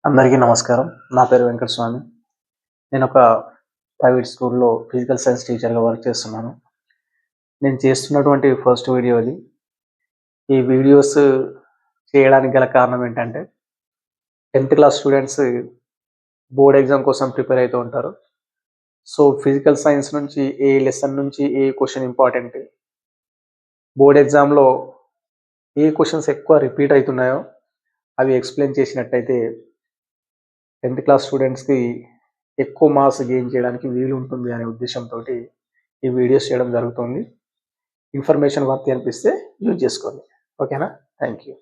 అందరికీ నమస్కారం. నా పేరు వెంకటస్వామి. నేను ఒక ప్రైవేట్ స్కూల్‌లో ఫిజికల్ సైన్స్ టీచర్‌గా వర్క్ చేస్తున్నాను. నేను చేస్తున్నటువంటి ఫస్ట్ వీడియో ఇది. ఈ వీడియోస్ చేయడానికి గల కారణం ఏంటంటే 10th class students board exam కోసం ప్రిపేర్ అవుతూ ఉంటారు. సో, ఫిజికల్ సైన్స్ నుంచి ఏ లెసన్ నుంచి ఏ క్వెషన్ ఇంపార్టెంట్, బోర్డ్ ఎగ్జామ్‌లో ఏ క్వెషన్స్ ఎక్కువ రిపీట్ అవుతున్నాయో అవి ఎక్స్‌ప్లెయిన్ చేసినట్టయితే 10th క్లాస్ స్టూడెంట్స్‌కి ఎక్కువ మార్క్స్ గెయిన్ చేయడానికి వీలు ఉంటుంది అనే ఉద్దేశంతోటి ఈ వీడియోస్ చేయడం జరుగుతుంది. ఇన్ఫర్మేషన్ వర్త్ అనిపిస్తే యూజ్ చేసుకోండి. ఓకేనా? Thank you.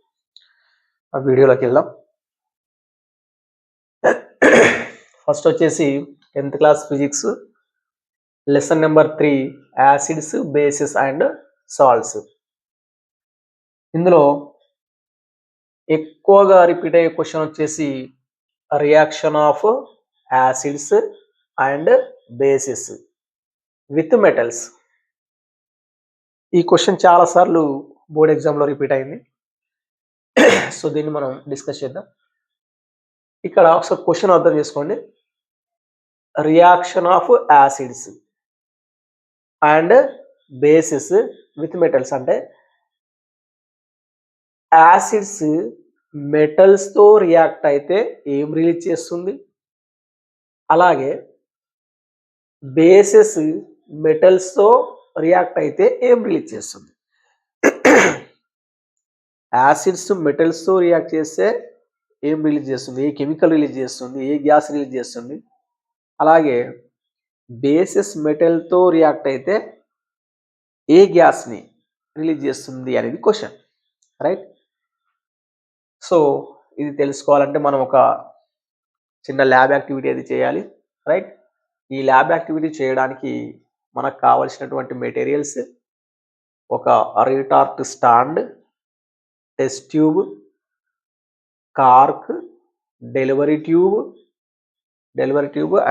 ఆ వీడియోలోకి వెళ్దాం. ఫస్ట్ వచ్చేసి 10th class physics lesson number 3 acids, bases and salts. ఇందులో ఎక్కువగా రిపీట్ అయ్యే క్వశ్చన్ వచ్చేసి reaction of acids and bases with metals. ఈ క్వశ్చన్ చాలా సార్లు బోర్డ్ ఎగ్జామ్లో రిపీట్ అయింది. సో దీన్ని మనం డిస్కస్ చేద్దాం. ఇక్కడ ఒకసారి క్వశ్చన్ అర్థం చేసుకోండి. Reaction of acids and bases with metals అంటే యాసిడ్స్ మెటల్స్తో రియాక్ట్ అయితే ఏం రిలీజ్ చేస్తుంది, అలాగే బేసెస్ మెటల్స్తో రియాక్ట్ అయితే ఏం రిలీజ్ చేస్తుంది. యాసిడ్స్ మెటల్స్తో రియాక్ట్ చేస్తే ఏం రిలీజ్ చేస్తుంది, ఏ కెమికల్ రిలీజ్ చేస్తుంది, ఏ గ్యాస్ రిలీజ్ చేస్తుంది, అలాగే బేసెస్ మెటల్తో రియాక్ట్ అయితే ఏ గ్యాస్ని రిలీజ్ చేస్తుంది అనేది క్వశ్చన్, రైట్? సో ఇది తెలుసుకోవాలంటే మనం ఒక చిన్న ల్యాబ్ యాక్టివిటీ అది చేయాలి, రైట్? ఈ ల్యాబ్ యాక్టివిటీ చేయడానికి మనకు కావలసినటువంటి మెటీరియల్స్ ఒక retort stand, test tube, cork, delivery tube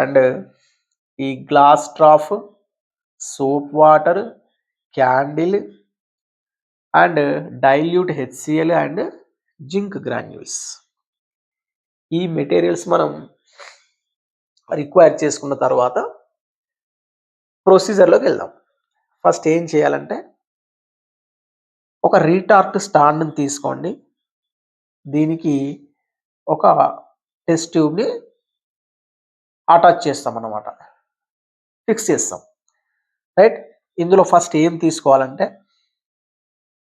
and ఈ glass trough, soap water, candle and dilute HCl and zinc granules. ఈ మెటీరియల్స్ మనం రిక్వైర్ చేసుకున్న తర్వాత ప్రొసీజర్లోకి వెళ్దాం. ఫస్ట్ ఏం చేయాలంటే ఒక రీటార్ట్ స్టాండ్ని తీసుకోండి. దీనికి ఒక టెస్ట్ ట్యూబ్ని అటాచ్ చేస్తాం అన్నమాట, ఫిక్స్ చేస్తాం, రైట్? ఇందులో ఫస్ట్ ఏం తీసుకోవాలంటే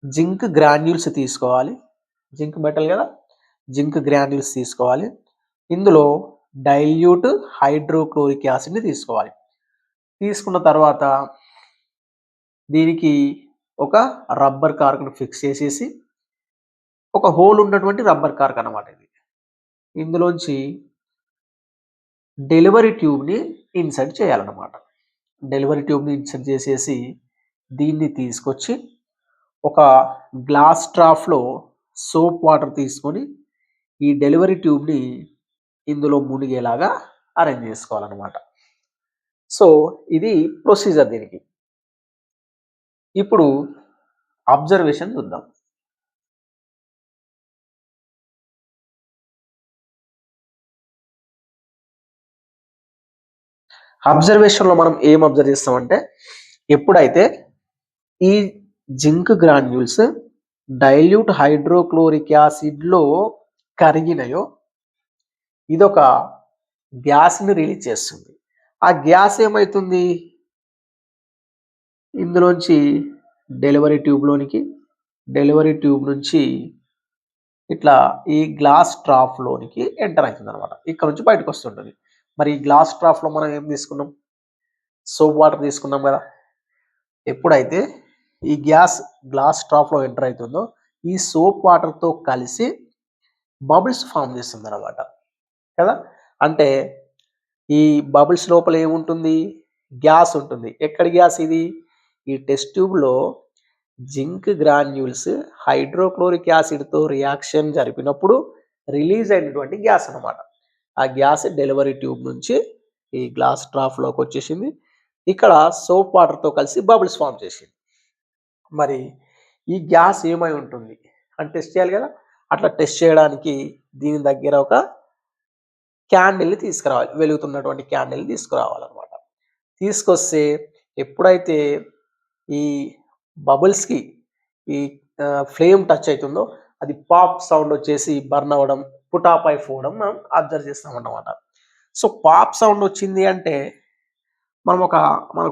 జింక్ గ్రాన్యూల్స్ తీసుకోవాలి. జింక్ మెటల్ కదా, జింక్ గ్రాన్యూల్స్ తీసుకోవాలి. ఇందులో డైల్యూట్ హైడ్రోక్లోరిక్ యాసిడ్ని తీసుకోవాలి. తీసుకున్న తర్వాత దీనికి ఒక రబ్బర్ కార్క్ను ఫిక్స్ చేసేసి, ఒక హోల్ ఉన్నటువంటి రబ్బర్ కార్క్ అన్నమాట ఇది. ఇందులోంచి డెలివరీ ట్యూబ్ని ఇన్సర్ట్ చేయాలన్నమాట. డెలివరీ ట్యూబ్ని ఇన్సర్ట్ చేసేసి దీన్ని తీసుకొచ్చి ఒక గ్లాస్ ట్రాఫ్లో సోప్ వాటర్ తీసుకొని ఈ డెలివరీ ట్యూబ్ని ఇందులో మునిగేలాగా అరేంజ్ చేసుకోవాలన్నమాట. సో ఇది ప్రొసీజర్ దీనికి. ఇప్పుడు అబ్జర్వేషన్ చూద్దాం. అబ్జర్వేషన్లో మనం ఏం అబ్జర్వ్ చేస్తామంటే ఎప్పుడైతే ఈ జింక్ గ్రాన్యూల్స్ డైల్యూట్ హైడ్రోక్లోరిక్ యాసిడ్లో కరిగినాయో ఇదొక గ్యాస్ని రిలీజ్ చేస్తుంది. ఆ గ్యాస్ ఏమవుతుంది, ఇందులోంచి డెలివరీ ట్యూబ్ నుంచి ఇట్లా ఈ గ్లాస్ ట్రాఫ్లోనికి ఎంటర్ అవుతుంది అనమాట. ఇక్కడ నుంచి బయటకు వస్తుంటుంది. మరి ఈ గ్లాస్ ట్రాఫ్లో మనం ఏం తీసుకున్నాం, సోప్ వాటర్ తీసుకున్నాం కదా. ఎప్పుడైతే ఈ గ్లాస్ ట్రాఫ్లో ఎంటర్ అవుతుందో ఈ సోప్ వాటర్తో కలిసి బబుల్స్ ఫామ్ చేస్తుంది అనమాట కదా. అంటే ఈ బబుల్స్ లోపల ఏముంటుంది, గ్యాస్ ఉంటుంది. ఎక్కడి గ్యాస్ ఇది, ఈ టెస్ట్ ట్యూబ్లో జింక్ గ్రాన్యూల్స్ హైడ్రోక్లోరిక్ యాసిడ్తో రియాక్షన్ జరిపినప్పుడు రిలీజ్ అయినటువంటి గ్యాస్ అనమాట. ఆ గ్యాస్ డెలివరీ ట్యూబ్ నుంచి ఈ గ్లాస్ ట్రాఫ్లోకి వచ్చేసింది. ఇక్కడ సోప్ వాటర్తో కలిసి బబుల్స్ ఫామ్ చేసింది. మరి ఈ గ్యాస్ ఏమై ఉంటుంది అని టెస్ట్ చేయాలి కదా. అట్లా టెస్ట్ చేయడానికి దీని దగ్గర ఒక క్యాండిల్ని తీసుకురావాలి, వెలుగుతున్నటువంటి క్యాండిల్ని తీసుకురావాలన్నమాట. తీసుకొస్తే ఎప్పుడైతే ఈ బబుల్స్కి ఈ ఫ్లేమ్ టచ్ అవుతుందో అది పాప్ సౌండ్ వచ్చేసి బర్న్ అవ్వడం, పుటాప్ అయిపోవడం మనం అబ్జర్వ్ చేస్తామన్నమాట. సో పాప్ సౌండ్ వచ్చింది అంటే మనకు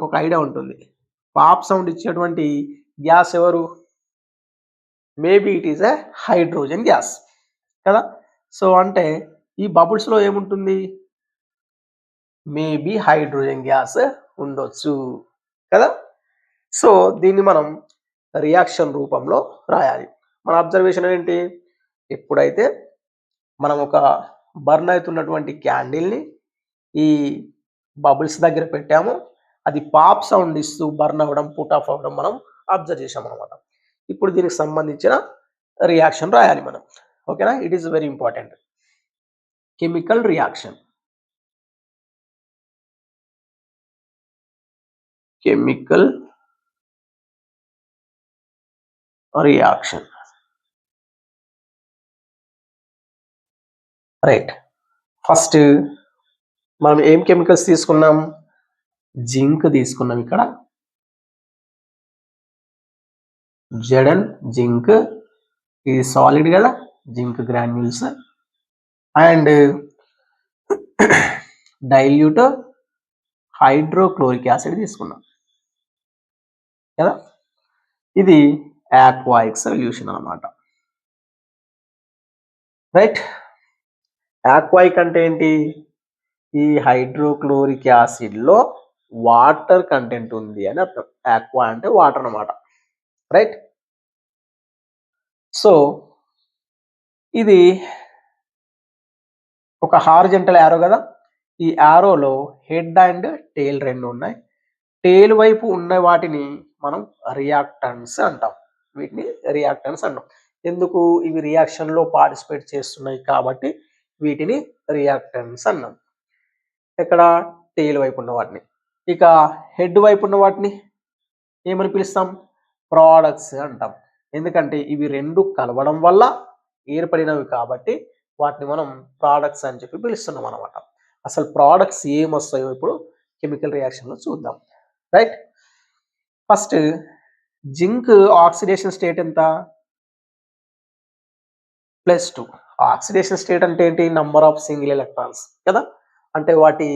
ఒక ఐడియా ఉంటుంది. పాప్ సౌండ్ ఇచ్చేటువంటి గ్యాస్ ఎవరు? Maybe it is a hydrogen gas కదా. సో అంటే ఈ బబుల్స్లో ఏముంటుంది? మేబీ హైడ్రోజన్ గ్యాస్ ఉండొచ్చు కదా. సో దీన్ని మనం రియాక్షన్ రూపంలో రాయాలి. మన అబ్జర్వేషన్ ఏంటి? ఎప్పుడైతే మనం ఒక బర్న్ అవుతున్నటువంటి క్యాండిల్ని ఈ బబుల్స్ దగ్గర పెట్టామో అది పాప్ సౌండ్ ఇస్తూ బర్న్ అవ్వడం, పుట్ ఆఫ్ అవ్వడం మనం అబ్జర్వ్ చేసాం అనమాట. ఇప్పుడు దీనికి సంబంధించిన రియాక్షన్ రాయాలి మనం. ఓకేనా? It is very important. Chemical reaction. Chemical reaction. Right. First మనం ఏం కెమికల్స్ తీసుకున్నాం? జింక్ తీసుకున్నాం. ఇక్కడ జెడన్ జింక్, ఇది సాలిడ్ కదా, zinc granules. And dilute hydrochloric acid తీసుకున్నాం కదా. ఇది ఆక్వాయిక్ సొల్యూషన్ అన్నమాట. రైట్. ఆక్వాయిక్ అంటే ఏంటి? ఈ హైడ్రోక్లోరిక్ యాసిడ్లో వాటర్ కంటెంట్ ఉంది అని అర్థం. ఆక్వా అంటే వాటర్ అన్నమాట. రైట్. సో ఇది ఒక హారిజంటల్ యారో కదా. ఈ యారోలో హెడ్ అండ్ టేల్ రెండు ఉన్నాయి. టేల్ వైపు ఉన్న వాటిని మనం రియాక్టన్స్ అంటాం. వీటిని రియాక్టన్స్ అంటాం. ఎందుకు? ఇవి రియాక్షన్లో పార్టిసిపేట్ చేస్తున్నాయి కాబట్టి వీటిని రియాక్టన్స్ అన్నాం. ఇక్కడ టేల్ వైపు ఉన్న వాటిని. ఇక హెడ్ వైపు ఉన్న వాటిని ఏమని పిలుస్తాం? ప్రోడక్ట్స్ అంటాం. ఎందుకంటే ఇవి రెండు కలవడం వల్ల ఏర్పడినవి కాబట్టి వాటిని మనం ప్రోడక్ట్స్ అని చెప్పి పిలుస్తున్నాం అనమాట. అసలు ప్రోడక్ట్స్ ఏమొస్తాయో ఇప్పుడు కెమికల్ రియాక్షన్లో చూద్దాం. Right. First zinc oxidation state ఎంత? +2. ఆక్సిడేషన్ స్టేట్ అంటే ఏంటి? నంబర్ ఆఫ్ సింగిల్ ఎలక్ట్రాన్స్ కదా. అంటే వాటి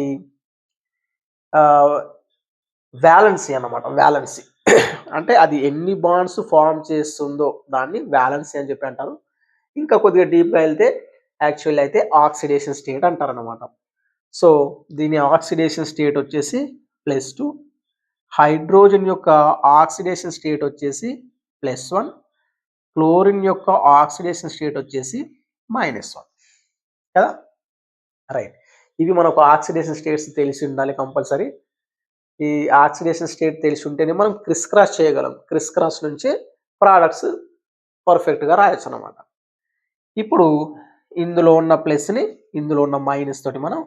వ్యాలెన్సీ అన్నమాట. వ్యాలెన్సీ అంటే అది ఎన్ని బాండ్స్ ఫామ్ చేస్తుందో దాన్ని వ్యాలెన్సీ అని చెప్పి అంటారు. ఇంకా కొద్దిగా డీప్గా వెళ్తే యాక్చువల్ అయితే ఆక్సిడేషన్ స్టేట్ అంటారు అనమాట. సో దీని ఆక్సిడేషన్ స్టేట్ వచ్చేసి +2, హైడ్రోజన్ యొక్క ఆక్సిడేషన్ స్టేట్ వచ్చేసి +1, క్లోరిన్ యొక్క ఆక్సిడేషన్ స్టేట్ వచ్చేసి -1 కదా. రైట్. ఇవి మనకు ఆక్సిడేషన్ స్టేట్స్ తెలిసి ఉండాలి కంపల్సరీ. ఈ ఆక్సిడేషన్ స్టేట్ తెలిసి ఉంటేనే మనం క్రిస్ క్రాస్ చేయగలం. క్రిస్ క్రాస్ నుంచి ప్రోడక్ట్స్ పర్ఫెక్ట్గా రాయొచ్చు అనమాట. ఇప్పుడు ఇందులో ఉన్న ప్లస్ని ఇందులో ఉన్న మైనస్ తోటి మనం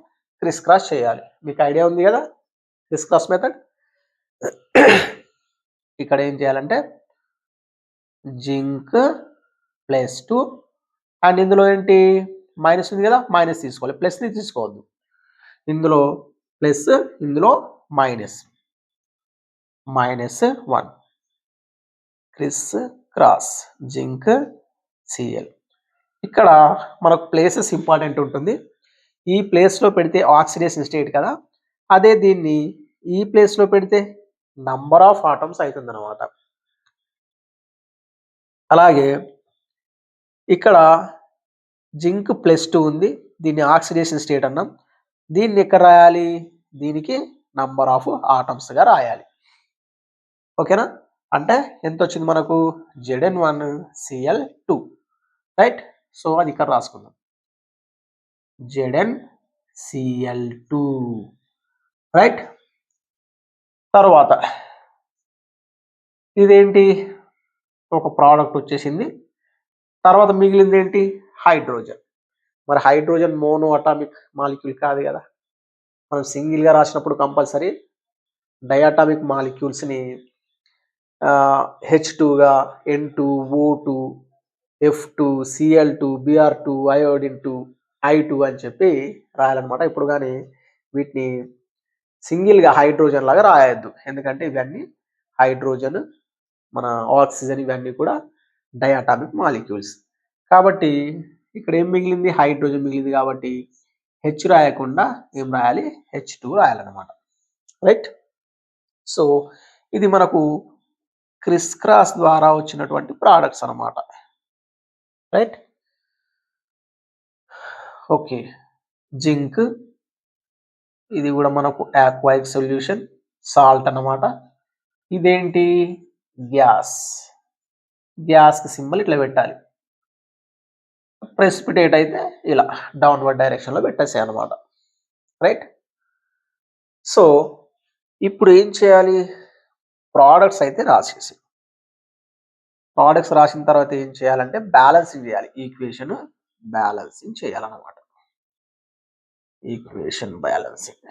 క్రిస్ క్రాస్ చేయాలి. మీకు ఐడియా ఉంది కదా క్రిస్ క్రాస్ మెథడ్. ఇక్కడ ఏం చేయాలంటే జింక్ +2 అండ్ ఇందులో ఏంటి? మైనస్ ఉంది కదా, మైనస్ తీసుకోవాలి, ప్లస్ని తీసుకోవద్దు. ఇందులో ప్లస్, ఇందులో -1 క్రిస్ క్రాస్ జింక్ సిఎల్. ఇక్కడ మనకు ప్లేసెస్ ఇంపార్టెంట్ ఉంటుంది. ఈ ప్లేస్లో పెడితే ఆక్సిడేషన్ స్టేట్ కదా, అదే దీన్ని ఈ ప్లేస్లో పెడితే నంబర్ ఆఫ్ ఆటమ్స్ అవుతుంది అనమాట. అలాగే ఇక్కడ జింక్ +2 ఉంది, దీన్ని ఆక్సిడేషన్ స్టేట్ అన్నాం. దీన్ని ఎక్కడ రాయాలి? దీనికి నంబర్ ఆఫ్ ఆటమ్స్గా రాయాలి. ఓకేనా? అంటే ఎంత వచ్చింది మనకు? Zn1Cl2. రైట్. సో అది ఇక్కడ రాసుకుందాం, Zn-Cl2. రైట్. తర్వాత ఇదేంటి? ఒక ప్రోడక్ట్ వచ్చేసింది. తర్వాత మిగిలింది ఏంటి? హైడ్రోజన్. మరి హైడ్రోజన్ మోనో అటామిక్ మాలిక్యూల్ కాదు కదా. మనం సింగిల్గా రాసినప్పుడు కంపల్సరీ డయాటామిక్ మాలిక్యూల్స్ని H2గా, N2, O2, F2, Cl2, Br2, iodine 2 I2 అని చెప్పి రాయాలన్నమాట. ఇప్పుడు కానీ వీటిని సింగిల్‌గా హైడ్రోజన్ లాగా రాయొద్దు. ఎందుకంటే ఇవన్నీ హైడ్రోజన్, మన ఆక్సిజన్ ఇవన్నీ కూడా డయాటామిక్ మాలిక్యూల్స్. కాబట్టి ఇక్కడ ఏం మిగిలింది? హైడ్రోజన్ మిగిలింది కాబట్టి హెచ్ రాయకుండా ఏం రాయాలి? H2 రాయాలన్నమాట. రైట్? సో ఇది మనకు క్రిస్ క్రాస్ ద్వారా వచ్చినటువంటి ప్రోడక్ట్స్ అన్నమాట. రైట్? ఓకే. జింక్ ఇది కూడా మనకు ఆక్వైక్ సొల్యూషన్, సాల్ట్ అన్నమాట. ఇదేంటి? గ్యాస్. గ్యాస్‌కి సింబల్ ఇట్లా పెట్టాలి. ప్రెసిపిటేట్ అయితే ఇలా డౌన్వర్డ్ డైరెక్షన్‌లో పెట్టేసేయన్నమాట. రైట్? సో ఇప్పుడు ఏం చేయాలి? ప్రోడక్ట్స్ అయితే రాసేసి. ప్రోడక్ట్స్ రాసిన తర్వాత ఏం చేయాలంటే బ్యాలెన్సింగ్ చేయాలి. ఈక్వేషన్ బ్యాలెన్సింగ్ చేయాలన్నమాట. Equation balancing.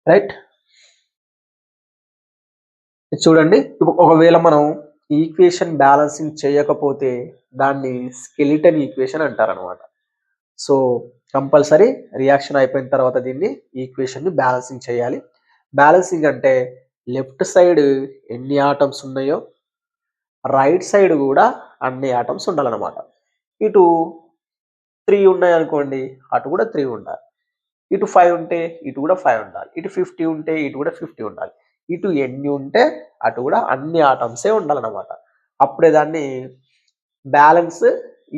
రైట్? చూడండి, ఒకవేళ మనం ఈక్వేషన్ బ్యాలెన్సింగ్ చేయకపోతే దాన్ని స్కెలిటన్ ఈక్వేషన్ అంటారనమాట. సో కంపల్సరీ రియాక్షన్ అయిపోయిన తర్వాత దీన్ని ఈక్వేషన్ని బ్యాలెన్సింగ్ చేయాలి. బ్యాలెన్సింగ్ అంటే లెఫ్ట్ సైడ్ ఎన్ని ఆటమ్స్ ఉన్నాయో రైట్ సైడ్ కూడా అన్ని ఆటమ్స్ ఉండాలన్నమాట. ఇటు 3 ఉన్నాయి అనుకోండి, అటు కూడా 3 ఉండాలి. ఇటు 5 ఉంటే ఇటు కూడా 5 ఉండాలి. ఇటు 50 ఉంటే ఇటు కూడా 50 ఉండాలి. ఇటు ఎన్ని ఉంటే అటు కూడా అన్ని ఆటమ్సే ఉండాలన్నమాట. అప్పుడే దాన్ని బ్యాలెన్స్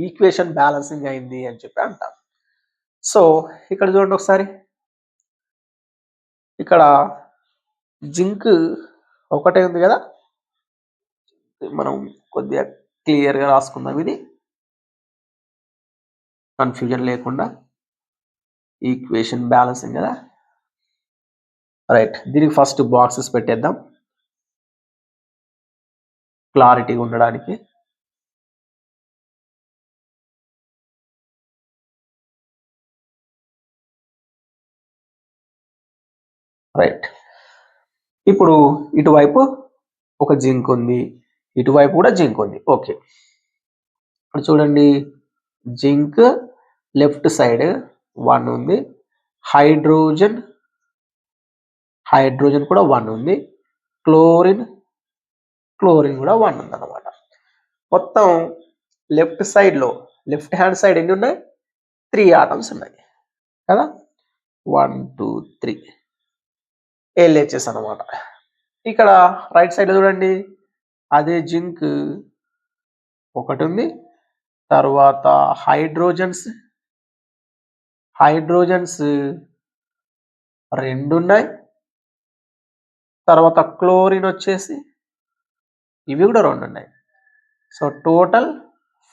ఈక్వేషన్ బ్యాలెన్సింగ్ అయింది అని చెప్పి అంటాం. సో ఇక్కడ చూడండి ఒకసారి, ఇక్కడ జింక్ ఒకటే ఉంది కదా, మనం కొద్దిగా క్లియర్గా రాసుకుందాం. ఇది కన్ఫ్యూజన్ లేకుండా ఈక్వేషన్ బ్యాలెన్సింగ్ కదా. రైట్, దీనికి ఫస్ట్ బాక్సెస్ పెట్టేద్దాం క్లారిటీగా ఉండడానికి. రైట్, ఇప్పుడు ఇటువైపు ఒక జింక్ ఉంది, ఇటువైపు కూడా జింక్ ఉంది. ఓకే, ఇప్పుడు చూడండి, జింక్ లెఫ్ట్ సైడ్ 1 ఉంది, హైడ్రోజన్ కూడా 1 ఉంది, క్లోరిన్ కూడా 1 ఉంది అన్నమాట. మొత్తం లెఫ్ట్ సైడ్లో లెఫ్ట్ హ్యాండ్ సైడ్ ఎన్ని ఉన్నాయి? 3 ఆటమ్స్ ఉన్నాయి కదా. 1 2 3 LHS అన్నమాట. ఇక్కడ రైట్ సైడ్ చూడండి, అదే జింక్ ఒకటి ఉంది, తర్వాత హైడ్రోజన్స్ 2 ఉన్నాయి, తర్వాత క్లోరిన్ వచ్చేసి ఇవి కూడా 2 ఉన్నాయి. సో టోటల్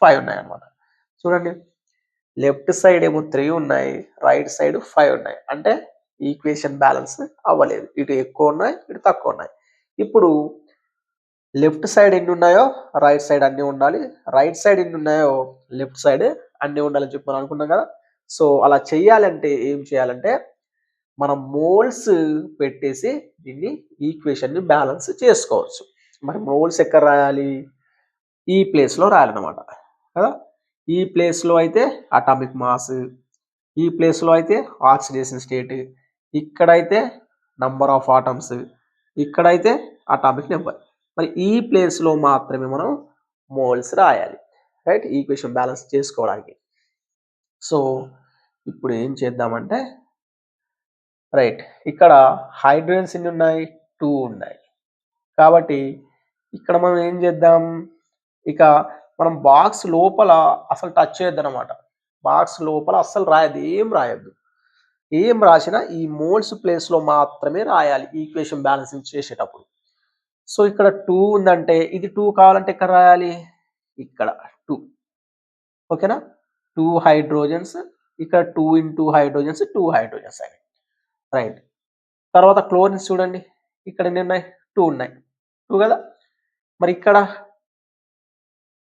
5 ఉన్నాయి అన్నమాట. చూడండి, లెఫ్ట్ సైడ్ ఏమో 3 ఉన్నాయి, రైట్ సైడ్ 5 ఉన్నాయి. అంటే ఈక్వేషన్ బ్యాలెన్స్ అవ్వలేదు. ఇటు ఎక్కువ ఉన్నాయి, ఇటు తక్కువ ఉన్నాయి. ఇప్పుడు లెఫ్ట్ సైడ్ ఎన్ని ఉన్నాయో రైట్ సైడ్ అన్నీ ఉండాలి, రైట్ సైడ్ ఎన్ని ఉన్నాయో లెఫ్ట్ సైడ్ అన్నీ ఉండాలని చెప్పి మనం అనుకున్నాం కదా. సో అలా చేయాలంటే ఏం చేయాలంటే మనం మోల్స్ పెట్టేసి దీన్ని ఈక్వేషన్ని బ్యాలెన్స్ చేసుకోవచ్చు. మరి మోల్స్ ఎక్కడ రాయాలి? ఈ ప్లేస్లో రాయాలన్నమాట కదా. ఈ ప్లేస్లో అయితే అటామిక్ మాస్, ఈ ప్లేస్లో అయితే ఆక్సిడేషన్ స్టేట్, ఇక్కడైతే నంబర్ ఆఫ్ ఆటమ్స్, ఇక్కడైతే అటామిక్ నెంబర్. మరి ఈ ప్లేస్లో మాత్రమే మనం మోల్స్ రాయాలి. రైట్, ఈక్వేషన్ బ్యాలెన్స్ చేసుకోవడానికి. సో ఇప్పుడు ఏం చేద్దామంటే, రైట్, ఇక్కడ హైడ్రోజన్స్ ఎన్ని ఉన్నాయి? 2 ఉన్నాయి. కాబట్టి ఇక్కడ మనం ఏం చేద్దాం, ఇక మనం బాక్స్ లోపల అసలు టచ్ చేయొద్దు అనమాట. బాక్స్ లోపల అస్సలు రాయద్దు, ఏం రాయద్దు. ఏం రాసినా ఈ మోల్స్ ప్లేస్లో మాత్రమే రాయాలి ఈక్వేషన్ బ్యాలెన్సింగ్ చేసేటప్పుడు. సో ఇక్కడ 2 ఉందంటే ఇది 2 కావాలంటే ఎక్కడ రాయాలి? ఇక్కడ 2. ఓకేనా, 2 హైడ్రోజన్స్, ఇక్కడ 2 into హైడ్రోజన్స్ 2 హైడ్రోజన్స్ అయినాయి. రైట్, తర్వాత క్లోరిన్స్ చూడండి, ఇక్కడ ఎన్ని ఉన్నాయి? 2 ఉన్నాయి, 2 కదా. మరి ఇక్కడ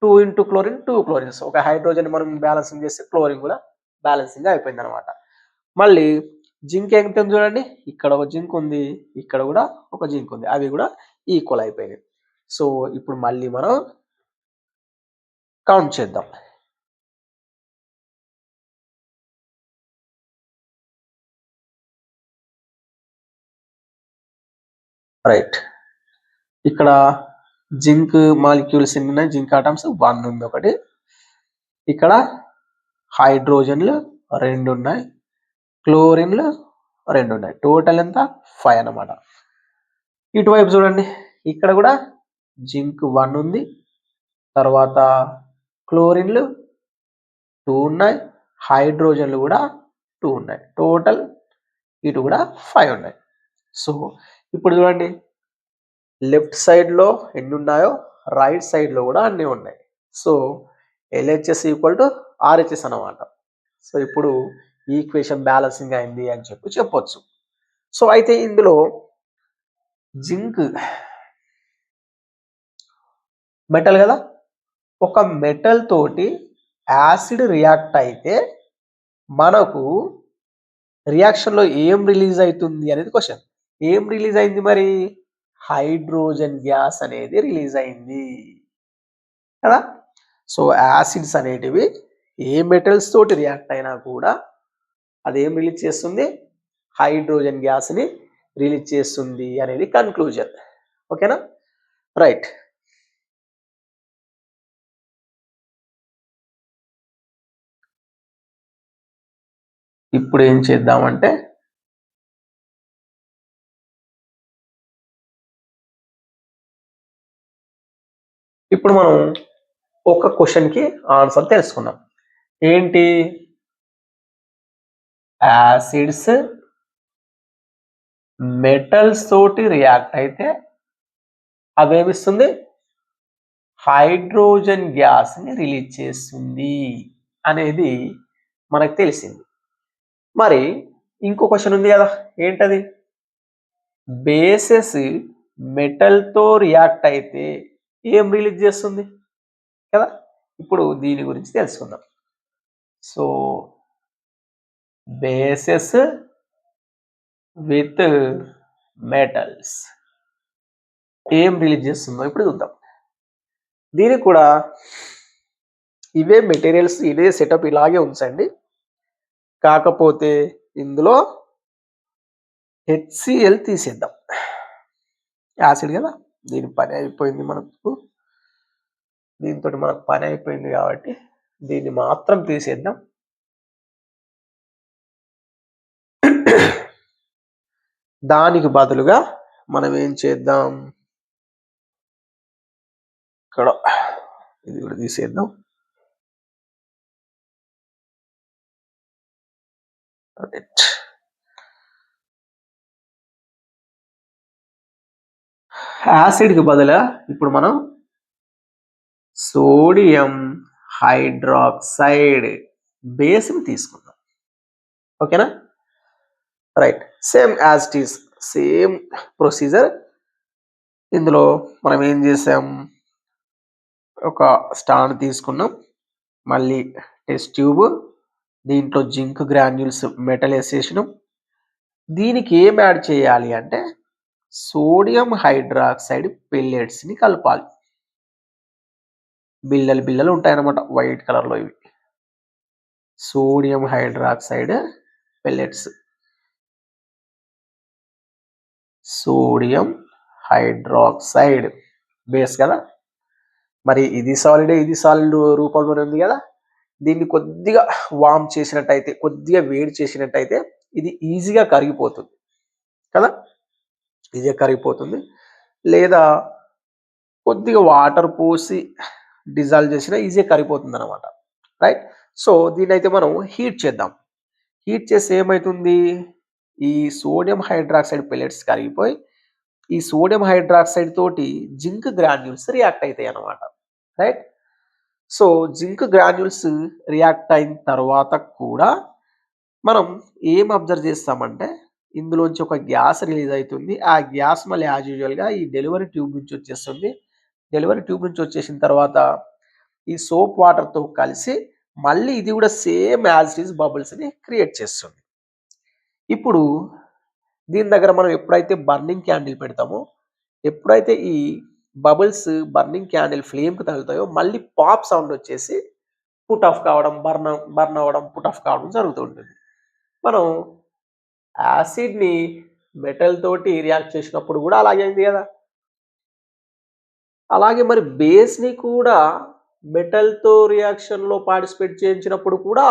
2 into క్లోరిన్ 2 క్లోరిన్స్. ఒక హైడ్రోజన్ మనం బ్యాలెన్సింగ్ చేస్తే క్లోరిన్ కూడా బ్యాలెన్సింగ్ అయిపోయింది అనమాట. మళ్ళీ జింక్ ఎంత ఉంది చూడండి, ఇక్కడ ఒక జింక్ ఉంది, ఇక్కడ కూడా ఒక జింక్ ఉంది, అవి కూడా ఈక్వల్ అయిపోయినాయి. సో ఇప్పుడు మళ్ళీ మనం కౌంట్ చేద్దాం. రైట్. ఇక్కడ జింక్ మాలిక్యూల్స్ ఎన్ని ఉన్నాయి? జింక్ ఆటమ్స్ 1 ఉంది ఒకటి. ఇక్కడ హైడ్రోజన్లు 2 ఉన్నాయి, క్లోరిన్లు 2 ఉన్నాయి. టోటల్ ఎంత? 5 అన్నమాట. ఇటువైపు చూడండి, ఇక్కడ కూడా జింక్ 1 ఉంది, తర్వాత క్లోరిన్లు 2 ఉన్నాయి, హైడ్రోజన్లు కూడా 2 ఉన్నాయి. టోటల్ ఇటు కూడా 5 ఉన్నాయి. సో ఇప్పుడు చూడండి, లెఫ్ట్ సైడ్లో ఎన్ని ఉన్నాయో రైట్ సైడ్లో కూడా అన్నీ ఉన్నాయి. So LHS equal to RHS అన్నమాట. సో ఇప్పుడు ఈక్వేషన్ బ్యాలెన్సింగ్ అయింది అని చెప్పొచ్చు. సో అయితే ఇందులో జింక్ మెటల్ కదా, ఒక మెటల్ తోటి యాసిడ్ రియాక్ట్ అయితే మనకు రియాక్షన్లో ఏం రిలీజ్ అవుతుంది అనేది క్వశ్చన్. ఏం రిలీజ్ అయింది మరి? హైడ్రోజన్ గ్యాస్ అనేది రిలీజ్ అయింది కదా. సో యాసిడ్స్ అనేటివి ఏ మెటల్స్ తోటి రియాక్ట్ అయినా కూడా అదేం రిలీజ్ చేస్తుంది? హైడ్రోజన్ గ్యాస్ని రిలీజ్ చేస్తుంది అనేది కన్క్లూజన్. ఓకేనా? రైట్. ఇప్పుడు ఏం చేద్దామంటే ఇప్పుడు మనం ఒక క్వశ్చన్కి ఆన్సర్ తెలుసుకుందాం. ఏంటి? యాసిడ్స్ మెటల్స్ తోటి రియాక్ట్ అయితే అవేమిస్తుంది? హైడ్రోజన్ గ్యాస్ని రిలీజ్ చేస్తుంది అనేది మనకు తెలిసింది. మరి ఇంకో క్వశ్చన్ ఉంది కదా, ఏంటది? బేసెస్ మెటల్తో రియాక్ట్ అయితే ఏం రిలీజ్ చేస్తుంది కదా. ఇప్పుడు దీని గురించి తెలుసుకుందాం. సో బేసెస్ విత్ మెటల్స్ ఏం రిలీజ్ చేస్తుందో ఇప్పుడు చూద్దాం. దీనికి కూడా ఇవే మెటీరియల్స్, ఇదే సెటప్ ఇలాగే ఉంచండి. కాకపోతే ఇందులో HCl తీసేద్దాం. యాసిడ్ కదా, దీని పని అయిపోయింది మనకు. దీంతో మనకు పని అయిపోయింది కాబట్టి దీన్ని మాత్రం తీసేద్దాం. దానికి బదులుగా మనం ఏం చేద్దాం, ఇక్కడ ఇది కూడా తీసేద్దాం. యాసిడ్కి బదులుగా ఇప్పుడు మనం సోడియం హైడ్రాక్సైడ్ బేస్ని తీసుకుందాం. ఓకేనా? Right. Same as it is, same procedure. ఇందులో మనం ఏం చేసాం, ఒక స్టాండ్ తీసుకున్నాం, మళ్ళీ టెస్ట్ ట్యూబ్, దీంట్లో జింక్ గ్రాన్యూల్స్ మెటల్ వేసేసినాం. దీనికి ఏం యాడ్ చేయాలి అంటే సోడియం హైడ్రాక్సైడ్ పెల్లెట్స్ని కలపాలి. బిళ్ళలు బిళ్ళలు ఉంటాయన్నమాట వైట్ కలర్లో, ఇవి sodium hydroxide pellets. Sodium hydroxide base కదా, మరి ఇది సాలిడ్, ఇది సాలిడ్ రూపంలోనే ఉంది కదా. దీన్ని కొద్దిగా వార్మ్ చేసినట్టయితే, కొద్దిగా వేడి చేసినట్టయితే ఇది ఈజీగా కరిగిపోతుంది కదా, ఈజీగా కరిగిపోతుంది. లేదా కొద్దిగా వాటర్ పోసి డిజాల్వ్ చేసినా ఈజీగా కరిగిపోతుంది అనమాట. రైట్. సో దీన్ని అయితే మనం హీట్ చేద్దాం. హీట్ చేస్తే ఏమవుతుంది, ఈ సోడియం హైడ్రాక్సైడ్ పెల్లెట్స్ కరిగిపోయి ఈ సోడియం హైడ్రాక్సైడ్ తోటి జింక్ గ్రాన్యూల్స్ రియాక్ట్ అవుతాయి అన్నమాట. Right. So zinc granules react అయిన తర్వాత కూడా మనం ఏం అబ్జర్వ్ చేస్తామంటే ఇందులోంచి ఒక గ్యాస్ రిలీజ్ అవుతుంది. ఆ గ్యాస్ మళ్ళీ యాజ్ యూజువల్గా ఈ డెలివరీ ట్యూబ్ నుంచి వచ్చేస్తుంది. డెలివరీ ట్యూబ్ నుంచి వచ్చేసిన తర్వాత ఈ సోప్ వాటర్తో కలిసి మళ్ళీ ఇది కూడా సేమ్ యాజ్ ఇట్ ఈస్ బబుల్స్ని క్రియేట్ చేస్తుంది. ఇప్పుడు దీని దగ్గర మనం ఎప్పుడైతే బర్నింగ్ క్యాండిల్ పెడతామో, ఎప్పుడైతే ఈ బబుల్స్ బర్నింగ్ క్యాండిల్ ఫ్లేమ్కి తగులుతాయో మళ్ళీ పాప్ సౌండ్ వచ్చేసి పుట్ ఆఫ్ కావడం, బర్న్ అవ్వడం, పుట్ ఆఫ్ కావడం జరుగుతూ ఉంటుంది. మనం యాసిడ్ని మెటల్ తోటి రియాక్ట్ చేసినప్పుడు కూడా అలాగే అయింది కదా. అలాగే మరి బేస్ని కూడా మెటల్తో రియాక్షన్లో పార్టిసిపేట్ చేయించినప్పుడు కూడా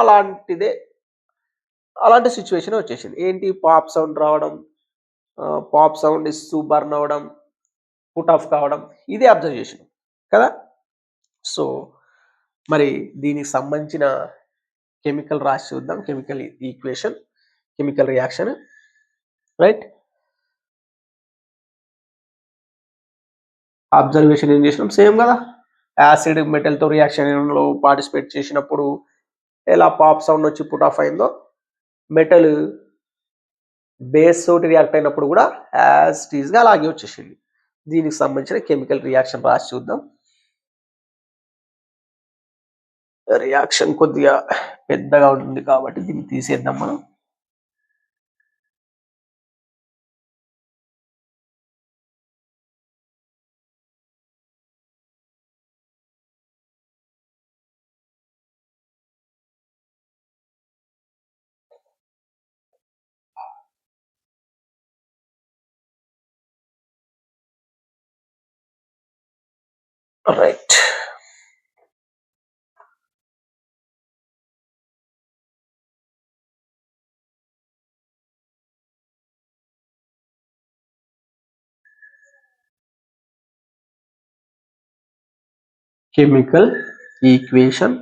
అలాంటి సిచ్యువేషన్ వచ్చేసింది. ఏంటి, పాప్ సౌండ్ రావడం, పాప్ సౌండ్ ఇస్తూ బర్న్ అవ్వడం, పుట్ ఆఫ్ కావడం, ఇదే అబ్జర్వ్ చేసినాం కదా. సో మరి దీనికి సంబంధించిన కెమికల్ రాసి చూద్దాం. Chemical equation, chemical reaction, right. Observation ఏం చేసినాం, సేమ్ కదా. యాసిడ్ మెటల్తో రియాక్షన్లో పార్టిసిపేట్ చేసినప్పుడు ఎలా పాప్ సౌండ్ వచ్చి పుట్ ఆఫ్ అయిందో, మెటల్ బేస్ తోటి రియాక్ట్ అయినప్పుడు కూడా యాజ్ టీజ్గా అలాగే వచ్చేసింది. దీనికి సంబంధించిన కెమికల్ రియాక్షన్ రాసి చూద్దాం. రియాక్షన్ కొద్దిగా పెద్దగా ఉంటుంది కాబట్టి దీన్ని తీసేద్దాం మనం. రైట్. కెమికల్ ఈక్వేషన్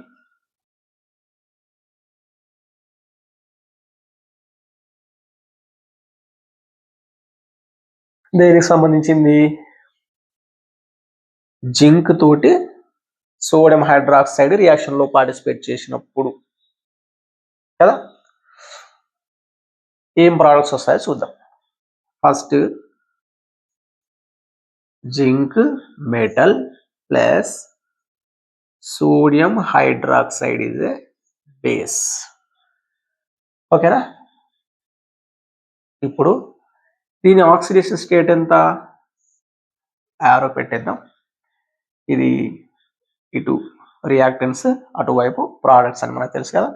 దేనికి సంబంధించింది, జింక్ తోటి సోడియం హైడ్రాక్సైడ్ రియాక్షన్ లో పార్టిసిపేట్ చేసినప్పుడు కదా ఏం ప్రోడక్ట్స్ వస్తాయో చూద్దాం. First zinc metal plus sodium hydroxide is a base. ఓకేనా. ఇప్పుడు దీని ఆక్సిడేషన్ స్టేట్ ఎంత, యారో పెట్టేద్దాం. ఇది ఇటు రియాక్టెన్స్, అటువైపు ప్రోడక్ట్స్ అని మనకు తెలుసు కదా.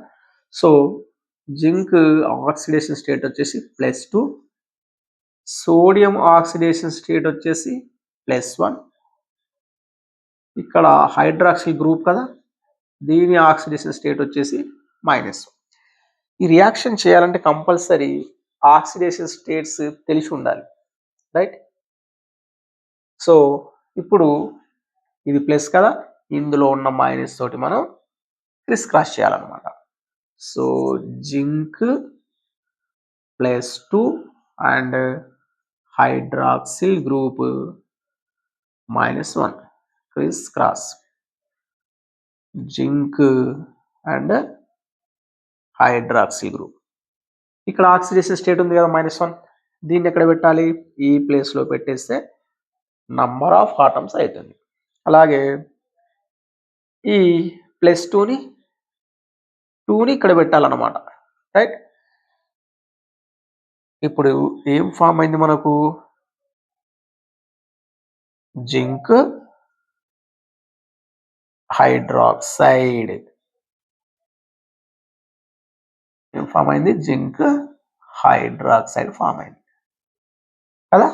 సో జింక్ ఆక్సిడేషన్ స్టేట్ వచ్చేసి +2, సోడియం ఆక్సిడేషన్ స్టేట్ వచ్చేసి +1. ఇక్కడ హైడ్రాక్సిల్ గ్రూప్ కదా, దీని ఆక్సిడేషన్ స్టేట్ వచ్చేసి -1. ఈ రియాక్షన్ చేయాలంటే కంపల్సరీ ఆక్సిడేషన్ స్టేట్స్ తెలిసి ఉండాలి, రైట్. సో ఇప్పుడు ఇది ప్లస్ కదా, ఇందులో ఉన్న మైనస్ తోటి మనం క్రిస్ క్రాస్ చేయాలన్నమాట. So zinc +2 and hydroxyl group -1, criss cross zinc and hydroxyl group. ఇక్కడ ఆక్సిడేషన్ స్టేట్ ఉంది కదా -1, దీన్ని ఎక్కడ పెట్టాలి, ఈ ప్లేస్లో పెట్టేస్తే నంబర్ ఆఫ్ ఆటమ్స్ అవుతుంది. అలాగే ఈ +2ని ఇక్కడ పెట్టాలన్నమాట, రైట్. ఇప్పుడు ఏం ఫామ్ అయింది మనకు, జింక్ హైడ్రాక్సైడ్ ఏం ఫామ్ అయింది, జింక్ హైడ్రాక్సైడ్ ఫామ్ అయింది కదా,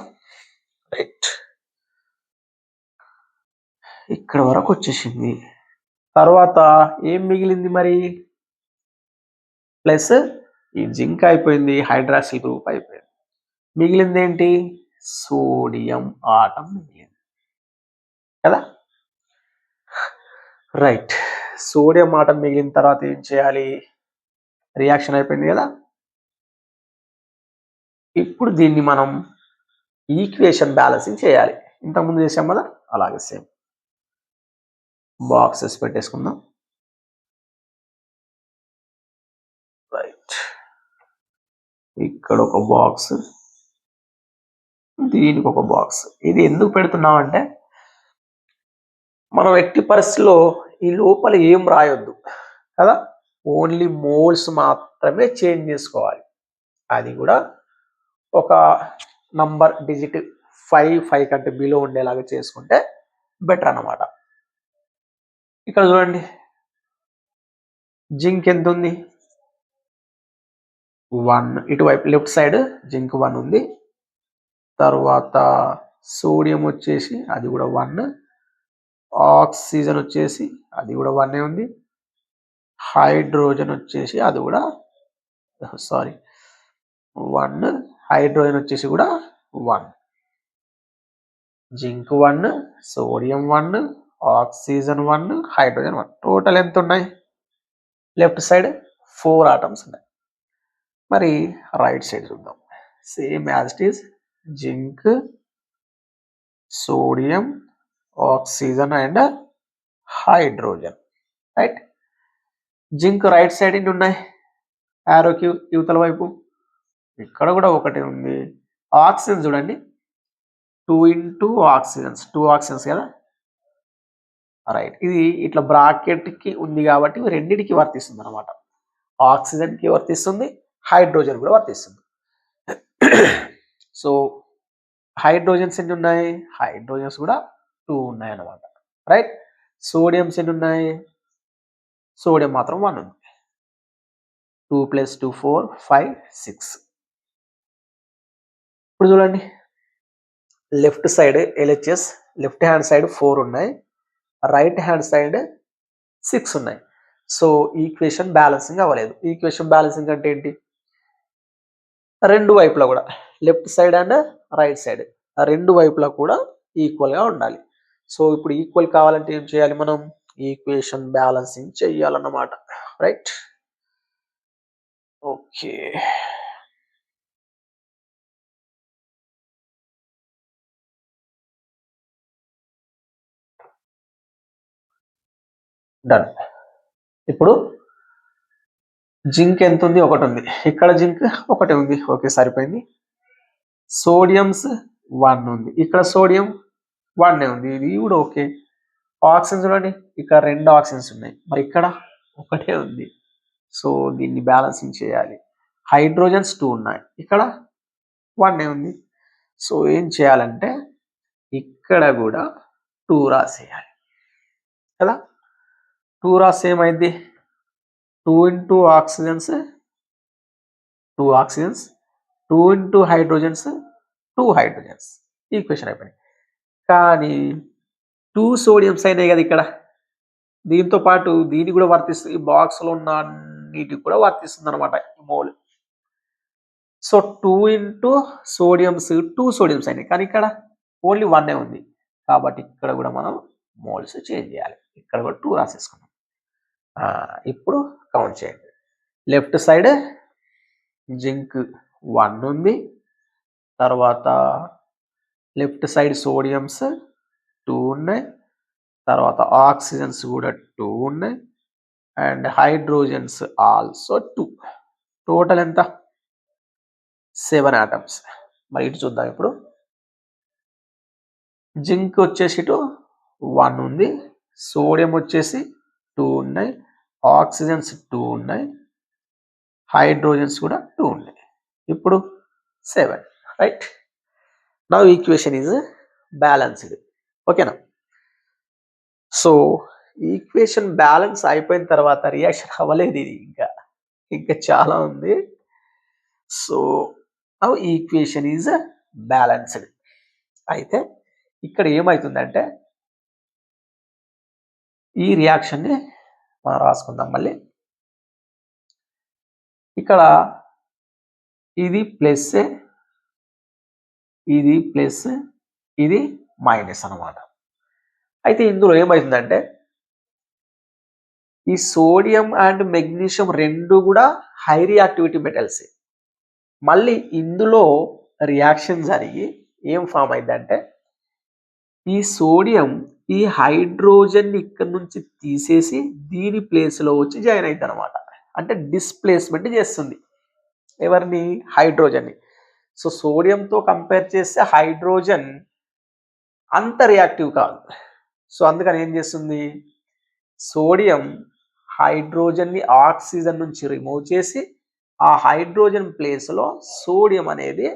రైట్. ఇక్కడ వరకు వచ్చేసింది. తర్వాత ఏం మిగిలింది మరి, ప్లస్ ఈ జింక్ అయిపోయింది, హైడ్రాక్సిల్ గ్రూప్ అయిపోయింది, మిగిలింది ఏంటి, సోడియం ఆటం మిగిలింది కదా, రైట్. సోడియం ఆటం మిగిలిన తర్వాత ఏం చేయాలి, రియాక్షన్ అయిపోయింది కదా. ఇప్పుడు దీన్ని మనం ఈక్వేషన్ బ్యాలెన్సింగ్ చేయాలి. ఇంతకుముందు చేసాం కదా, అలాగే సేమ్ బాక్సెస్ పెట్టేసుకుందాం. రైట్, ఇక్కడ ఒక బాక్స్, దీనికి ఒక బాక్స్. ఇది ఎందుకు పెడుతున్నాం అంటే మనం ఎట్టి పరిస్థితిలో ఈ లోపల ఏం రాయొద్దు కదా, ఓన్లీ మోల్స్ మాత్రమే చేంజ్ చేసుకోవాలి. అది కూడా ఒక నంబర్ డిజిట్ 5 కంటే బిలో ఉండేలాగా చేసుకుంటే బెటర్ అన్నమాట. ఇక్కడ చూడండి, జింక్ ఎంత ఉంది, 1. ఇటువైపు లెఫ్ట్ సైడ్ జింక్ 1 ఉంది, తర్వాత సోడియం వచ్చేసి అది కూడా 1, ఆక్సిజన్ వచ్చేసి అది కూడా 1 ఉంది, హైడ్రోజన్ వచ్చేసి అది కూడా సారీ 1, హైడ్రోజన్ వచ్చేసి కూడా 1, zinc 1, sodium 1, oxygen 1, hydrogen 1. Total ఎంత ఉన్నాయి? లెఫ్ట్ సైడ్ 4 ఆటమ్స్ ఉన్నాయి. మరి రైట్ సైడ్ చూద్దాం. Same as it is, zinc, sodium, oxygen and hydrogen. Right. Zinc right side ఎన్ని ఉన్నాయి? యారోకి యువతల వైపు ఇక్కడ కూడా ఒకటి ఉంది. ఆక్సిజన్ చూడండి, 2 ఇంటూ ఆక్సిజన్స్, 2 ఆక్సిజన్స్ కదా. రైట్. ఇది ఇట్లా బ్రాకెట్కి ఉంది కాబట్టి రెండింటికి వర్తిస్తుంది అనమాట. ఆక్సిజన్కి వర్తిస్తుంది, హైడ్రోజన్ కూడా వర్తిస్తుంది. సో హైడ్రోజన్స్ ఎన్ని ఉన్నాయి? హైడ్రోజన్స్ కూడా 2 ఉన్నాయి అన్నమాట. రైట్. సోడియంస్ ఎన్ని ఉన్నాయి? సోడియం మాత్రం 1 ఉంది. 2 + 2 4 5 6. ఇప్పుడు చూడండి, left side LHS, left hand side 4 ఉన్నాయి, రైట్ హ్యాండ్ సైడ్ 6 ఉన్నాయి. సో ఈక్వేషన్ బ్యాలెన్సింగ్ అవ్వలేదు. ఈక్వేషన్ బ్యాలెన్సింగ్ అంటే ఏంటి? రెండు వైపులా కూడా, left side and right side, రెండు వైపులా కూడా ఈక్వల్గా ఉండాలి. సో ఇప్పుడు ఈక్వల్ కావాలంటే ఏం చేయాలి? మనం ఈక్వేషన్ బ్యాలెన్సింగ్ చెయ్యాలన్నమాట. రైట్. ఓకే. డన్. ఇప్పుడు జింక్ ఎంత ఉంది? 1 ఉంది. ఇక్కడ జింక్ 1 ఉంది. ఓకే, సరిపోయింది. సోడియంస్ 1 ఉంది. ఇక్కడ సోడియం 1 ఉంది. ఇది కూడా ఓకే. ఆక్సిజన్ చూడండి, ఇక్కడ 2 ఆక్సిజన్స్ ఉన్నాయి, మరి ఇక్కడ 1 ఉంది. సో దీన్ని బ్యాలెన్సింగ్ చేయాలి. హైడ్రోజన్స్ 2 ఉన్నాయి, ఇక్కడ 1 ఉంది. సో ఏం చేయాలంటే ఇక్కడ కూడా 2 రాసేయాలి కదా. 2 రాస్తే ఏమైంది? 2 into oxygens 2 oxygens, 2 into hydrogens 2 hydrogens. Equation అయిపోయింది. కానీ 2 సోడియంస్ అయినాయి కదా ఇక్కడ. దీంతో పాటు దీనికి కూడా వర్తిస్తుంది, ఈ బాక్స్లో ఉన్న అన్నిటికి కూడా వర్తిస్తుంది అనమాట ఈ mole. So 2 into sodiums 2 sodiums అయినాయి, కానీ ఇక్కడ ఓన్లీ 1 ఉంది. కాబట్టి ఇక్కడ కూడా మనం మోల్స్ చేంజ్ చేయాలి. ఇక్కడ కూడా 2 రాసేసుకున్నాం. ఇప్పుడు కౌంట్ చేయండి. లెఫ్ట్ సైడ్ జింక్ 1 ఉంది, తర్వాత లెఫ్ట్ సైడ్ సోడియంస్ 2 ఉన్నాయి, తర్వాత ఆక్సిజన్స్ కూడా 2 ఉన్నాయి, అండ్ హైడ్రోజన్స్ ఆల్సో 2. టోటల్ ఎంత? 7 ఆటమ్స్. మరి ఇటు చూద్దాం. ఇప్పుడు జింక్ వచ్చేసి 1 ఉంది, సోడియం వచ్చేసి 2 ఉన్నాయి, ఆక్సిజన్స్ 2 ఉన్నాయి, హైడ్రోజన్స్ కూడా 2 ఉన్నాయి. ఇప్పుడు 7. Right. Now equation is balanced. ఓకేనా? సో ఈక్వేషన్ బ్యాలెన్స్ అయిపోయిన తర్వాత రియాక్షన్ అవ్వలేదు, ఇది ఇంకా చాలా ఉంది. So now equation is balanced. అయితే ఇక్కడ ఏమవుతుందంటే ఈ రియాక్షన్ని మనం రాసుకుందాం మళ్ళీ. ఇక్కడ ఇది ప్లస్, ఇది ప్లస్, ఇది మైనస్ అన్నమాట. అయితే ఇందులో ఏమవుతుందంటే ఈ సోడియం అండ్ మెగ్నీషియం రెండు కూడా హై రియాక్టివిటీ మెటల్స్. మళ్ళీ ఇందులో రియాక్షన్ జరిగి ఏం ఫామ్ అయిందంటే ఈ సోడియం ఈ హైడ్రోజన్ ఇక్కడ నుంచి తీసేసి దీని ప్లేస్లో వచ్చి జాయిన్ అవుతుంది అనమాట. అంటే డిస్ప్లేస్మెంట్ చేస్తుంది ఎవరిని? హైడ్రోజన్ని. సో సోడియంతో కంపేర్ చేస్తే హైడ్రోజన్ అంత రియాక్టివ్ కాదు. సో అందుకని ఏం చేస్తుంది? సోడియం హైడ్రోజన్ని ఆక్సిజన్ నుంచి రిమూవ్ చేసి ఆ హైడ్రోజన్ ప్లేస్లో సోడియం అనేది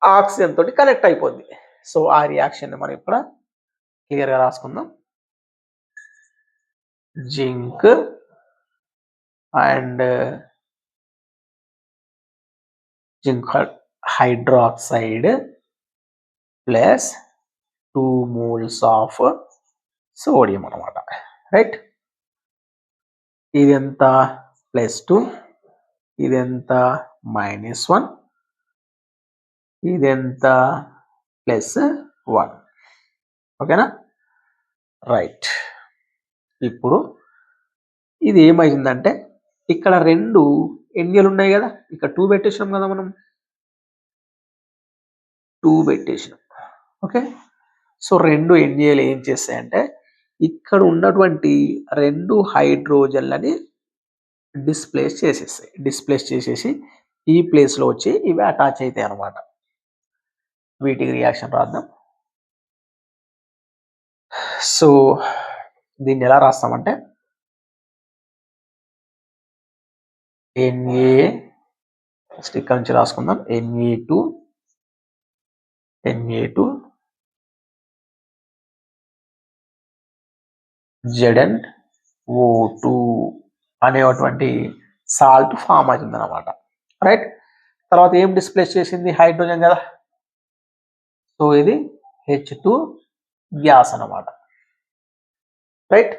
ఆక్సిజన్ తోటి కనెక్ట్ అయిపోద్ది. సో ఆ రియాక్షన్ మనం ఇప్పుడు క్లియర్గా రాసుకుందాం. Zinc and zinc hydroxide plus 2 moles of sodium అనమాట. రైట్, ఇది ఎంత +2, ఇది ఎంత -1, ఇది ఎంత +1. ఓకేనా? రైట్, ఇప్పుడు ఇది ఏమైందంటే ఇక్కడ 2 ఎన్యలు ఉన్నాయి కదా, ఇక్కడ 2 పెట్టేసినాం కదా, మనం 2 పెట్టేసినాం. ఓకే, సో 2 ఎన్ఏలు ఏం చేస్తాయంటే ఇక్కడ ఉన్నటువంటి 2 హైడ్రోజన్లని డిస్ప్లేస్ చేసేసి ఈ ప్లేస్లో వచ్చి ఇవి అటాచ్ అవుతాయి అన్నమాట. వీటికి రియాక్షన్ రాద్దాం. సో దీన్ని ఎలా రాస్తామంటే Na, ఫస్ట్ ఇక్కడ నుంచి రాసుకుందాం, Na2 ZnO2 అనేటువంటి సాల్ట్ ఫామ్ అవుతుంది అనమాట. రైట్, తర్వాత ఏం డిస్ప్లేస్ చేసింది? హైడ్రోజన్ కదా, సో ఇది H2 గ్యాస్ అన్నమాట. రైట్,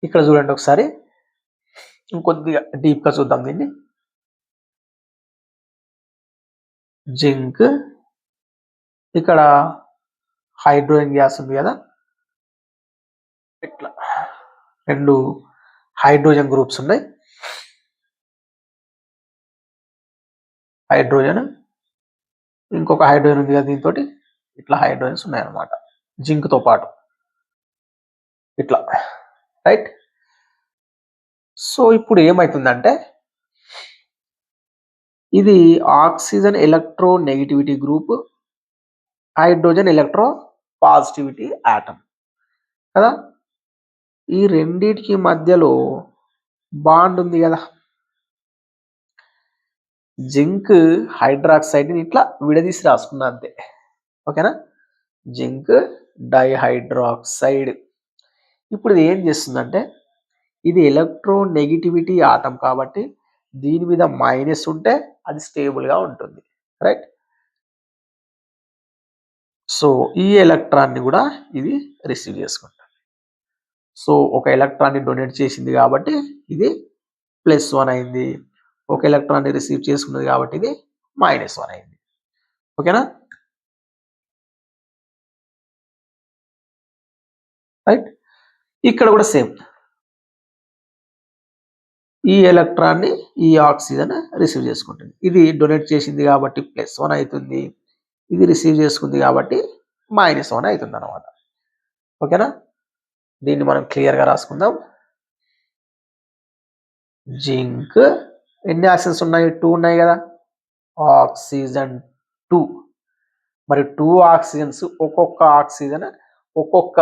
ఇక్కడ చూడండి ఒకసారి, ఇంకొద్దిగా డీప్గా చూద్దాం దీన్ని. జింక్, ఇక్కడ హైడ్రోజన్ గ్యాస్ ఉంది కదా, ఇట్లా 2 హైడ్రోజన్ గ్రూప్స్ ఉన్నాయి. హైడ్రోజన్, ఇంకొక హైడ్రోజన్ ఉంది కదా, దీంతో ఇట్లా హైడ్రోజన్స్ ఉన్నాయన్నమాట జింక్తో పాటు ఇట్లా. రైట్, సో ఇప్పుడు ఏమవుతుందంటే ఇది oxygen electro negativity group, hydrogen electro positivity atom కదా. ఈ రెండిటికి మధ్యలో బాండ్ ఉంది కదా, జింక్ హైడ్రాక్సైడ్ని ఇట్లా విడదీసి రాసుకున్నా అంతే. ఓకేనా, జింక్ డైహైడ్రాక్సైడ్. ఇప్పుడు ఇది ఏం చేస్తుందంటే ఇది ఎలక్ట్రో నెగిటివిటీ ఆటమ్ కాబట్టి దీని మీద మైనస్ ఉంటే అది స్టేబుల్గా ఉంటుంది. రైట్, సో ఈ ఎలక్ట్రాన్ని కూడా ఇది రిసీవ్ చేసుకుంటుంది. సో ఒక ఎలక్ట్రాన్ని డొనేట్ చేసింది కాబట్టి ఇది +1 అయింది, ఒక ఎలక్ట్రాన్ని రిసీవ్ చేసుకున్నది కాబట్టి ఇది -1 అయింది. ఓకేనా? రైట్, ఇక్కడ కూడా సేమ్, ఈ ఎలక్ట్రాన్ని ఈ ఆక్సిజన్ రిసీవ్ చేసుకుంటుంది. ఇది డొనేట్ చేసింది కాబట్టి +1 అవుతుంది, ఇది రిసీవ్ చేసుకుంది కాబట్టి -1 అవుతుంది అనమాట. ఓకేనా, దీన్ని మనం క్లియర్గా రాసుకుందాం. జింక్ ఎన్ని ఆక్సిజన్స్ ఉన్నాయి? 2 ఉన్నాయి కదా, ఆక్సిజన్ 2. మరి 2 ఆక్సిజన్స్, ఒక్కొక్క ఆక్సిజన్ ఒక్కొక్క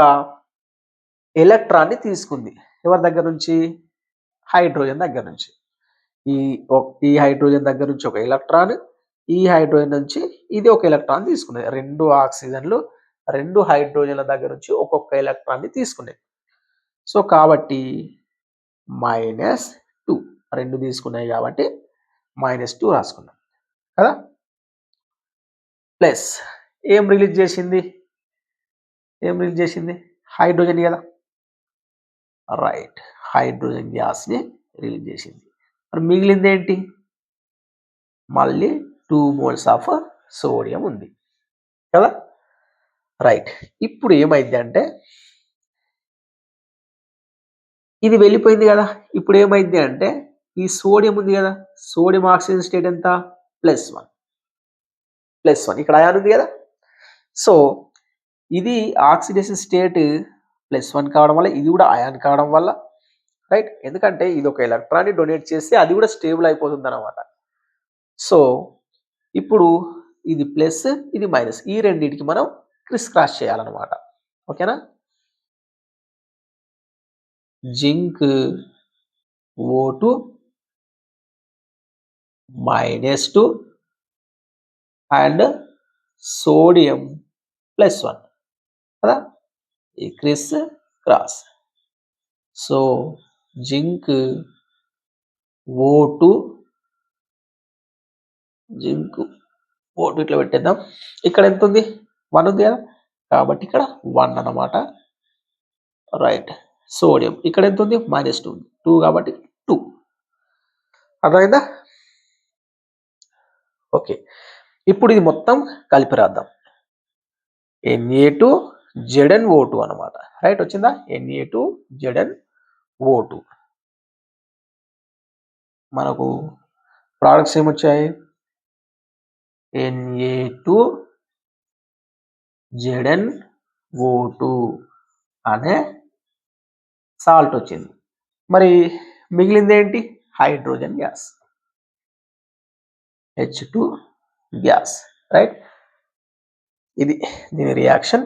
ఎలక్ట్రాన్ని తీసుకుంది. ఎవరి దగ్గర నుంచి? హైడ్రోజన్ దగ్గర నుంచి. ఈ హైడ్రోజన్ దగ్గర నుంచి ఒక ఎలక్ట్రాన్, ఈ హైడ్రోజన్ నుంచి ఇది ఒక ఎలక్ట్రాన్ తీసుకున్నది. 2 ఆక్సిజన్లు 2 హైడ్రోజన్ల దగ్గర నుంచి ఒక్కొక్క ఎలక్ట్రాన్ని తీసుకున్నాయి. సో కాబట్టి -2, 2 తీసుకున్నాయి కాబట్టి -2 రాసుకున్నాం కదా. ప్లస్ ఏం రిలీజ్ చేసింది? హైడ్రోజన్ కదా. రైట్, హైడ్రోజన్ గ్యాస్ని రిలీజ్ చేసింది. మరి మిగిలింది ఏంటి? మళ్ళీ 2 moles ఆఫ్ సోడియం ఉంది కదా. రైట్, ఇప్పుడు ఏమైంది అంటే ఇది వెళ్ళిపోయింది కదా. ఇప్పుడు ఏమైంది అంటే ఈ సోడియం ఉంది కదా, సోడియం ఆక్సిజన్ స్టేట్ ఎంత? +1. ఇక్కడ అయాన్ ఉంది కదా. సో ఇది ఆక్సిడేషన్ స్టేట్ +1 కావడం వల్ల, ఇది కూడా అయాన్ కావడం వల్ల, రైట్, ఎందుకంటే ఇది ఒక ఎలక్ట్రాన్ని డొనేట్ చేస్తే అది కూడా స్టేబుల్ అయిపోతుంది అనమాట. సో ఇప్పుడు ఇది ప్లస్, ఇది మైనస్, ఈ రెండింటికి మనం క్రాస్ చేయాలన్నమాట. ఓకేనా, జింక్ O2 -2 అండ్ సోడియం +1 కదా, ఈ cross. So zinc O2 O2 ఇట్లా పెట్టేద్దాం. ఇక్కడ ఎంత ఉంది? 1 ఉంది కదా, కాబట్టి ఇక్కడ 1 అన్నమాట. రైట్. సోడియం ఇక్కడ ఎంత ఉంది? -2 ఉంది. 2 కాబట్టి 2. అర్థమైందా? ఓకే. ఇప్పుడు ఇది మొత్తం కలిపి రాద్దాం. Na2ZnO2 అన్నమాట. రైట్, వచ్చిందా? Na2ZnO2. మనకు ప్రోడక్ట్స్ ఏమొచ్చాయి? Na2ZnO2 అనే సాల్ట్ వచ్చింది. మరి మిగిలింది ఏంటి? Hydrogen gas, H2 gas. Right, ఇది దీని రియాక్షన్.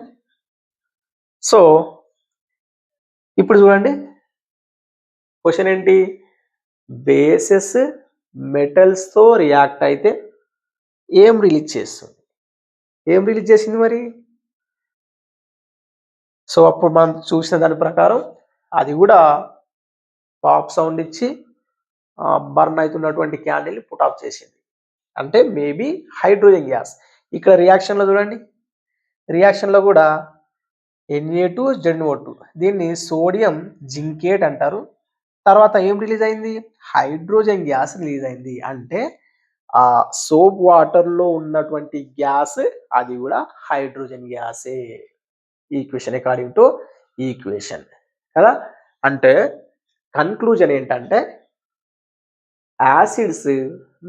సో ఇప్పుడు చూడండి, క్వశ్చన్ ఏంటి? బేసెస్ మెటల్స్తో రియాక్ట్ అయితే ఏం రిలీజ్ చేస్తుంది? ఏం రిలీజ్ చేసింది మరి? సో అప్పుడు మనం చూసిన దాని ప్రకారం అది కూడా పాప్ సౌండ్ ఇచ్చి బర్న్ అవుతున్నటువంటి క్యాండిల్ని పుట్ ఆఫ్ చేసింది. అంటే మేబీ హైడ్రోజన్ గ్యాస్. ఇక్కడ రియాక్షన్లో చూడండి, రియాక్షన్లో కూడా Na2ZnO2, దీన్ని సోడియం జింకేట్ అంటారు. తర్వాత ఏం రిలీజ్ అయింది? హైడ్రోజన్ గ్యాస్ రిలీజ్ అయింది. అంటే ఆ సోప్ వాటర్లో ఉన్నటువంటి గ్యాస్ అది కూడా హైడ్రోజన్ గ్యాసే. ఈక్వేషన్ అకార్డింగ్ టు ఈక్వేషన్ కదా. అంటే కన్క్లూజన్ ఏంటంటే యాసిడ్స్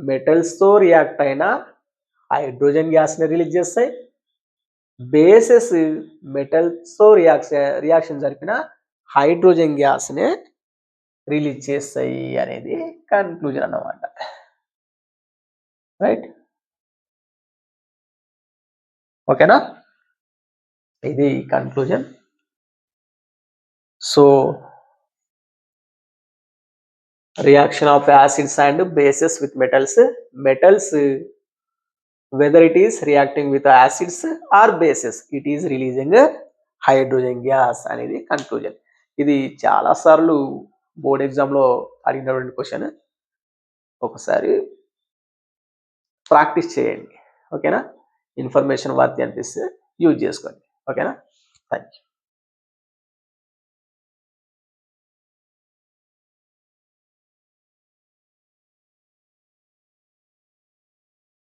మెటల్స్తో రియాక్ట్ అయిన హైడ్రోజన్ గ్యాస్ని రిలీజ్ చేస్తాయి, బేసెస్ మెటల్స్తో రియాక్షన్ జరిపిన హైడ్రోజన్ గ్యాస్నే రిలీజ్ చేస్తాయి అనేది కన్క్లూజన్ అన్నమాట. రైట్, ఓకేనా? ఇది conclusion. So reaction of acids and bases with metals whether it is reacting with acids or bases, it is releasing hydrogen gas అనేది కన్క్లూజన్. ఇది చాలా సార్లు బోర్డ్ ఎగ్జామ్లో అడిగినటువంటి క్వశ్చన్. ఒకసారి ప్రాక్టీస్ చేయండి, ఓకేనా? ఇన్ఫర్మేషన్ వర్తి అనిపిస్తే యూజ్ చేసుకోండి, ఓకేనా? Thank you.